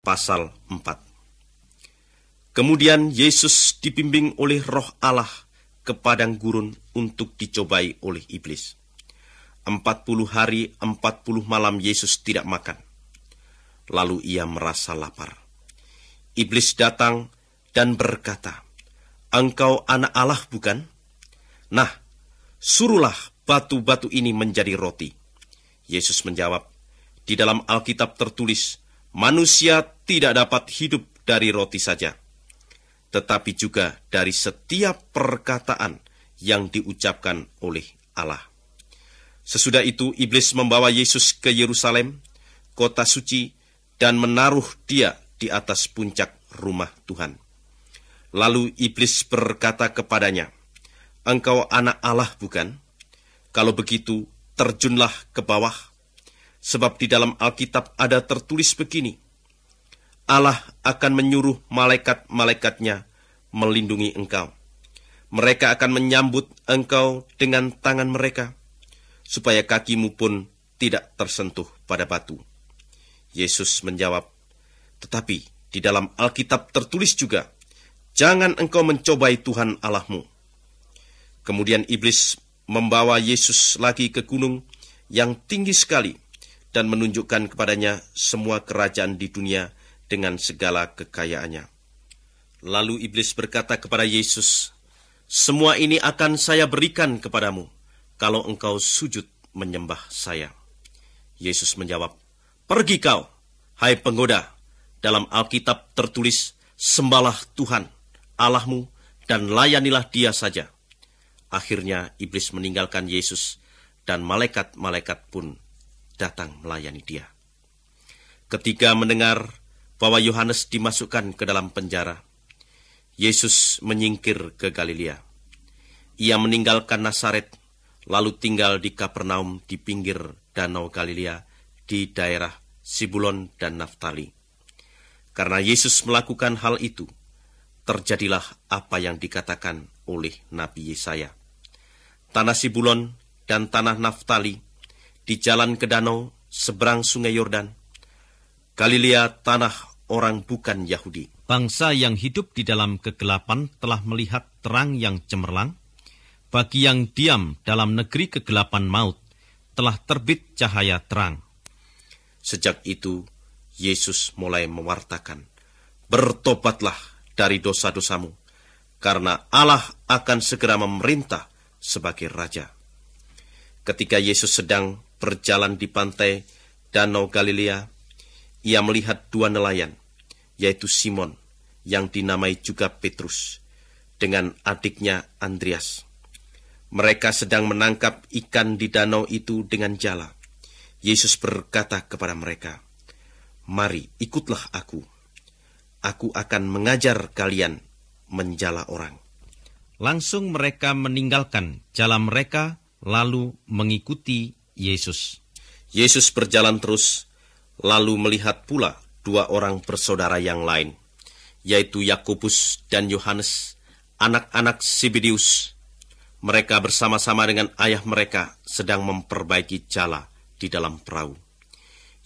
pasal 4. Kemudian Yesus dibimbing oleh Roh Allah ke padang gurun untuk dicobai oleh iblis. 40 hari 40 malam Yesus tidak makan. Lalu ia merasa lapar. Iblis datang dan berkata, "Engkau anak Allah bukan? Nah, suruhlah batu-batu ini menjadi roti." Yesus menjawab, "Di dalam Alkitab tertulis, manusia tidak dapat hidup dari roti saja, tetapi juga dari setiap perkataan yang diucapkan oleh Allah." Sesudah itu, iblis membawa Yesus ke Yerusalem, kota suci, dan menaruh dia di atas puncak rumah Tuhan. Lalu iblis berkata kepadanya, "Engkau anak Allah bukan? Kalau begitu, terjunlah ke bawah. Sebab di dalam Alkitab ada tertulis begini, Allah akan menyuruh malaikat-malaikatnya melindungi engkau. Mereka akan menyambut engkau dengan tangan mereka, supaya kakimu pun tidak tersentuh pada batu." Yesus menjawab, "Tetapi di dalam Alkitab tertulis juga, jangan engkau mencobai Tuhan Allahmu." Kemudian iblis membawa Yesus lagi ke gunung yang tinggi sekali dan menunjukkan kepadanya semua kerajaan di dunia dengan segala kekayaannya. Lalu iblis berkata kepada Yesus, "Semua ini akan saya berikan kepadamu kalau engkau sujud menyembah saya." Yesus menjawab, "Pergi kau, hai penggoda. Dalam Alkitab tertulis, sembahlah Tuhan Allahmu dan layanilah Dia saja." Akhirnya iblis meninggalkan Yesus dan malaikat-malaikat pun datang melayani dia. Ketika mendengar bahwa Yohanes dimasukkan ke dalam penjara, Yesus menyingkir ke Galilea. Ia meninggalkan Nazaret, lalu tinggal di Kapernaum di pinggir danau Galilea di daerah Sibulon dan Naftali. Karena Yesus melakukan hal itu, terjadilah apa yang dikatakan oleh Nabi Yesaya. Tanah Sibulon dan tanah Naftali di jalan ke danau seberang sungai Yordan, Galilea tanah orang bukan Yahudi. Bangsa yang hidup di dalam kegelapan telah melihat terang yang cemerlang. Bagi yang diam dalam negeri kegelapan maut, telah terbit cahaya terang. Sejak itu, Yesus mulai mewartakan, "Bertobatlah dari dosa-dosamu, karena Allah akan segera memerintah sebagai Raja." Ketika Yesus sedang berjalan di pantai Danau Galilea, ia melihat dua nelayan, yaitu Simon, yang dinamai juga Petrus, dengan adiknya Andreas. Mereka sedang menangkap ikan di danau itu dengan jala. Yesus berkata kepada mereka, "Mari, ikutlah aku. Aku akan mengajar kalian menjala orang." Langsung mereka meninggalkan jala mereka, lalu mengikuti Yesus. Yesus berjalan terus, lalu melihat pula dua orang bersaudara yang lain, yaitu Yakobus dan Yohanes, anak-anak Zebedeus. Mereka bersama-sama dengan ayah mereka sedang memperbaiki jala di dalam perahu.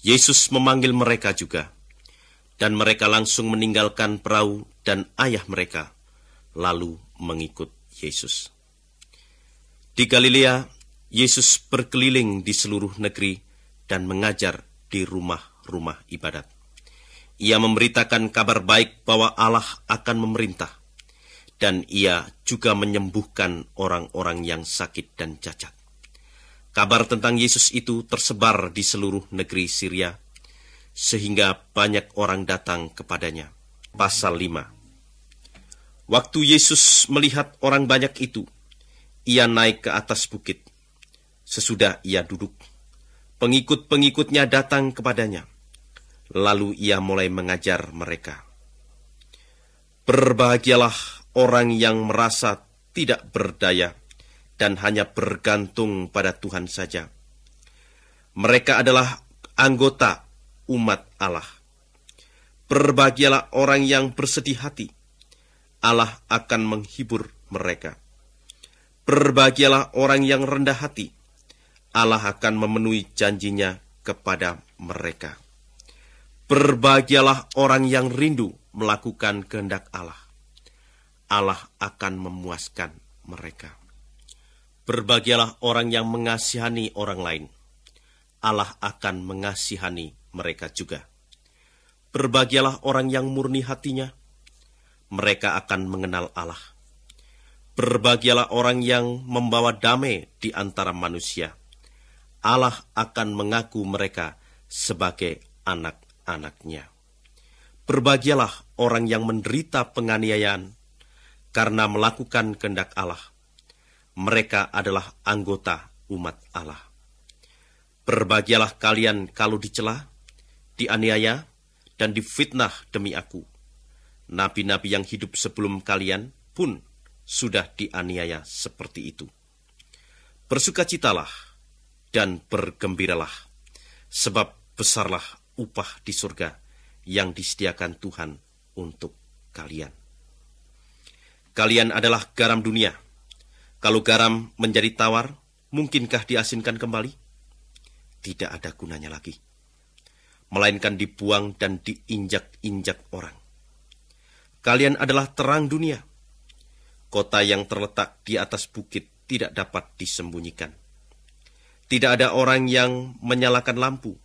Yesus memanggil mereka juga, dan mereka langsung meninggalkan perahu dan ayah mereka, lalu mengikut Yesus. Di Galilea, Yesus berkeliling di seluruh negeri dan mengajar di rumah-rumah ibadat. Ia memberitakan kabar baik bahwa Allah akan memerintah, dan ia juga menyembuhkan orang-orang yang sakit dan cacat. Kabar tentang Yesus itu tersebar di seluruh negeri Syria, sehingga banyak orang datang kepadanya. Pasal 5. Waktu Yesus melihat orang banyak itu, ia naik ke atas bukit. Sesudah ia duduk, pengikut-pengikutnya datang kepadanya. Lalu ia mulai mengajar mereka. "Berbahagialah orang yang merasa tidak berdaya dan hanya bergantung pada Tuhan saja. Mereka adalah anggota umat Allah. Berbahagialah orang yang bersedih hati. Allah akan menghibur mereka. Berbahagialah orang yang rendah hati. Allah akan memenuhi janjinya kepada mereka. Berbahagialah orang yang rindu melakukan kehendak Allah. Allah akan memuaskan mereka. Berbahagialah orang yang mengasihani orang lain. Allah akan mengasihani mereka juga. Berbahagialah orang yang murni hatinya. Mereka akan mengenal Allah. Berbahagialah orang yang membawa damai di antara manusia. Allah akan mengaku mereka sebagai anak-anaknya. Berbahagialah orang yang menderita penganiayaan karena melakukan kehendak Allah. Mereka adalah anggota umat Allah. Berbahagialah kalian kalau dicela, dianiaya, dan difitnah demi aku. Nabi-nabi yang hidup sebelum kalian pun sudah dianiaya seperti itu. Bersukacitalah dan bergembiralah, sebab besarlah upah di surga yang disediakan Tuhan untuk kalian. Kalian adalah garam dunia. Kalau garam menjadi tawar, mungkinkah diasinkan kembali? Tidak ada gunanya lagi, melainkan dibuang dan diinjak-injak orang. Kalian adalah terang dunia. Kota yang terletak di atas bukit tidak dapat disembunyikan. Tidak ada orang yang menyalakan lampu,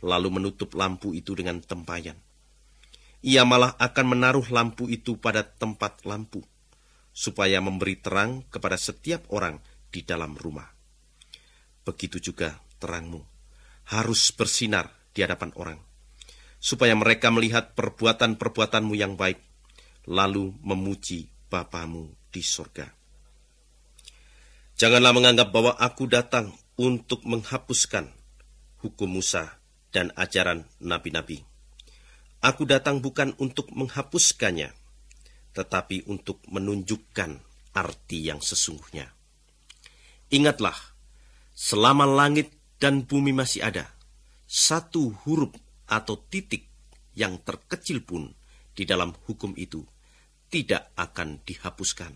lalu menutup lampu itu dengan tempayan. Ia malah akan menaruh lampu itu pada tempat lampu, supaya memberi terang kepada setiap orang di dalam rumah. Begitu juga terangmu harus bersinar di hadapan orang, supaya mereka melihat perbuatan-perbuatanmu yang baik, lalu memuji Bapamu di surga. Janganlah menganggap bahwa aku datang untuk menghapuskan hukum Musa dan ajaran nabi-nabi. Aku datang bukan untuk menghapuskannya, tetapi untuk menunjukkan arti yang sesungguhnya. Ingatlah, selama langit dan bumi masih ada, satu huruf atau titik yang terkecil pun di dalam hukum itu tidak akan dihapuskan,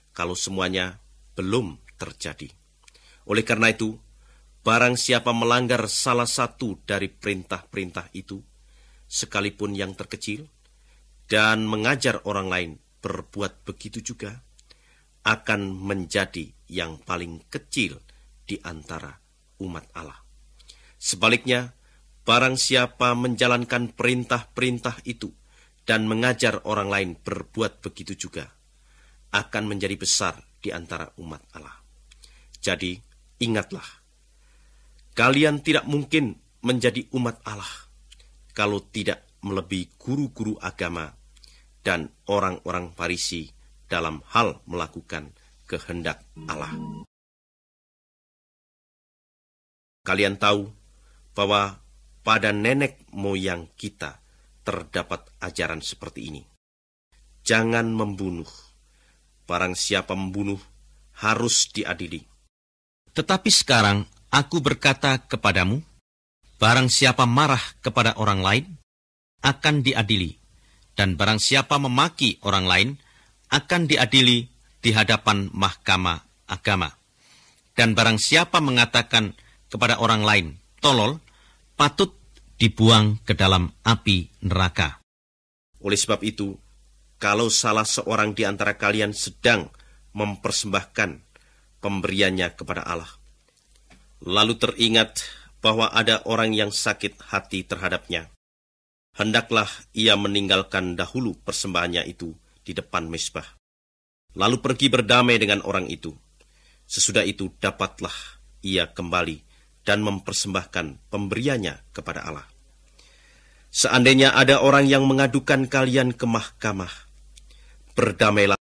kalau semuanya belum terjadi. Oleh karena itu, barang siapa melanggar salah satu dari perintah-perintah itu, sekalipun yang terkecil, dan mengajar orang lain berbuat begitu juga, akan menjadi yang paling kecil di antara umat Allah. Sebaliknya, barang siapa menjalankan perintah-perintah itu dan mengajar orang lain berbuat begitu juga, akan menjadi besar di antara umat Allah. Jadi, ingatlah, kalian tidak mungkin menjadi umat Allah kalau tidak melebihi guru-guru agama dan orang-orang Farisi dalam hal melakukan kehendak Allah. Kalian tahu bahwa pada nenek moyang kita terdapat ajaran seperti ini. Jangan membunuh. Barang siapa membunuh harus diadili. Tetapi sekarang aku berkata kepadamu, barang siapa marah kepada orang lain, akan diadili. Dan barang siapa memaki orang lain, akan diadili di hadapan mahkamah agama. Dan barang siapa mengatakan kepada orang lain, tolol, patut dibuang ke dalam api neraka. Oleh sebab itu, kalau salah seorang di antara kalian sedang mempersembahkan pemberiannya kepada Allah, lalu teringat bahwa ada orang yang sakit hati terhadapnya, hendaklah ia meninggalkan dahulu persembahannya itu di depan mezbah, lalu pergi berdamai dengan orang itu. Sesudah itu dapatlah ia kembali dan mempersembahkan pemberiannya kepada Allah. Seandainya ada orang yang mengadukan kalian ke mahkamah, berdamailah